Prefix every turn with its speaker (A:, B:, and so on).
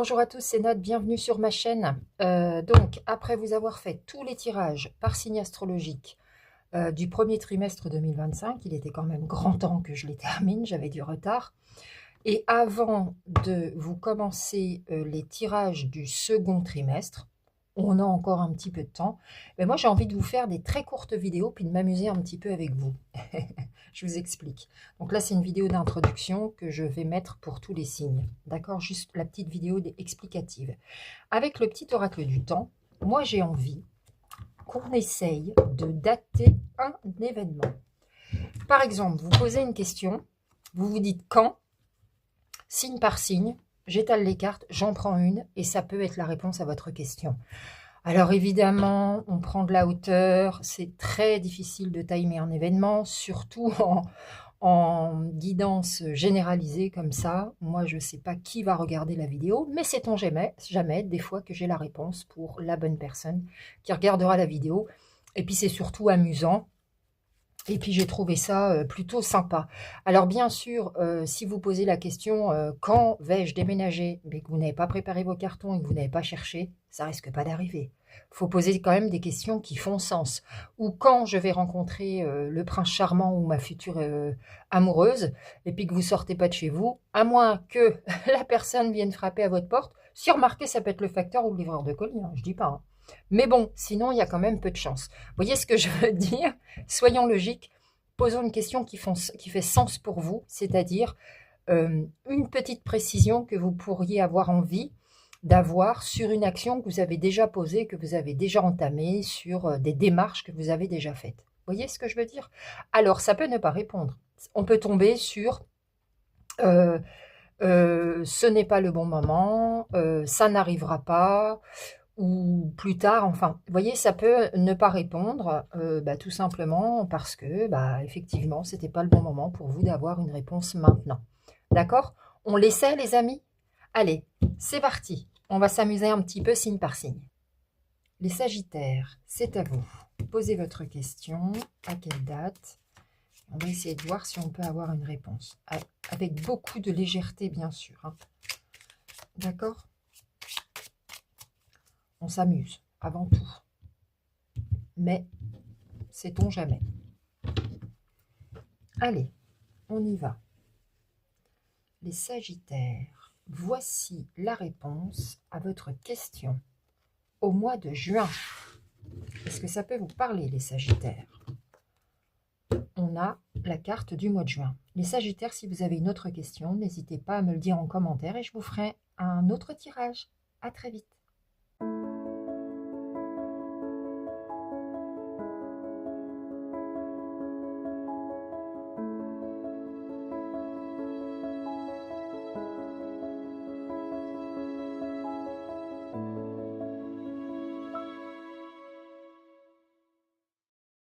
A: Bonjour à tous, c'est Nat, bienvenue sur ma chaîne. Donc, après vous avoir fait tous les tirages par signe astrologique du premier trimestre 2025, il était quand même grand temps que je les termine, j'avais du retard. Et avant de vous commencer les tirages du second trimestre, on a encore un petit peu de temps, mais moi j'ai envie de vous faire des très courtes vidéos puis de m'amuser un petit peu avec vous. Je vous explique. Donc là c'est une vidéo d'introduction que je vais mettre pour tous les signes. D'accord? Juste la petite vidéo explicative. Avec le petit oracle du temps, moi j'ai envie qu'on essaye de dater un événement. Par exemple, vous posez une question, vous vous dites quand, signe par signe, j'étale les cartes, j'en prends une et ça peut être la réponse à votre question. Alors évidemment, on prend de la hauteur, c'est très difficile de timer un événement, surtout en guidance généralisée comme ça. Moi, je ne sais pas qui va regarder la vidéo, mais sait-on jamais, des fois que j'ai la réponse pour la bonne personne qui regardera la vidéo. Et puis c'est surtout amusant. Et puis j'ai trouvé ça plutôt sympa. Alors bien sûr, si vous posez la question quand vais-je déménager, mais que vous n'avez pas préparé vos cartons et que vous n'avez pas cherché, ça risque pas d'arriver. Il faut poser quand même des questions qui font sens. Ou quand je vais rencontrer le prince charmant ou ma future amoureuse, et puis que vous sortez pas de chez vous, à moins que la personne vienne frapper à votre porte. Si remarquez, ça peut être le facteur ou le livreur de colis, hein, je dis pas. Hein. Mais bon, sinon il y a quand même peu de chance. Vous voyez ce que je veux dire? Soyons logiques, posons une question qui fait sens pour vous, c'est-à-dire une petite précision que vous pourriez avoir envie d'avoir sur une action que vous avez déjà posée, que vous avez déjà entamée, sur des démarches que vous avez déjà faites. Vous voyez ce que je veux dire? Alors, ça peut ne pas répondre. On peut tomber sur ce n'est pas le bon moment, ça n'arrivera pas, ou plus tard, enfin, vous voyez, ça peut ne pas répondre, tout simplement parce que, effectivement, c'était pas le bon moment pour vous d'avoir une réponse maintenant. D'accord? On l'essaie, les amis? Allez, c'est parti. On va s'amuser un petit peu signe par signe. Les Sagittaires, c'est à vous. Posez votre question. À quelle date? On va essayer de voir si on peut avoir une réponse. Avec beaucoup de légèreté, bien sûr. Hein. D'accord? On s'amuse, avant tout. Mais, sait-on jamais. Allez, on y va. Les Sagittaires, voici la réponse à votre question. Au mois de juin, est-ce que ça peut vous parler, les Sagittaires? On a la carte du mois de juin. Les Sagittaires, si vous avez une autre question, n'hésitez pas à me le dire en commentaire et je vous ferai un autre tirage. À très vite.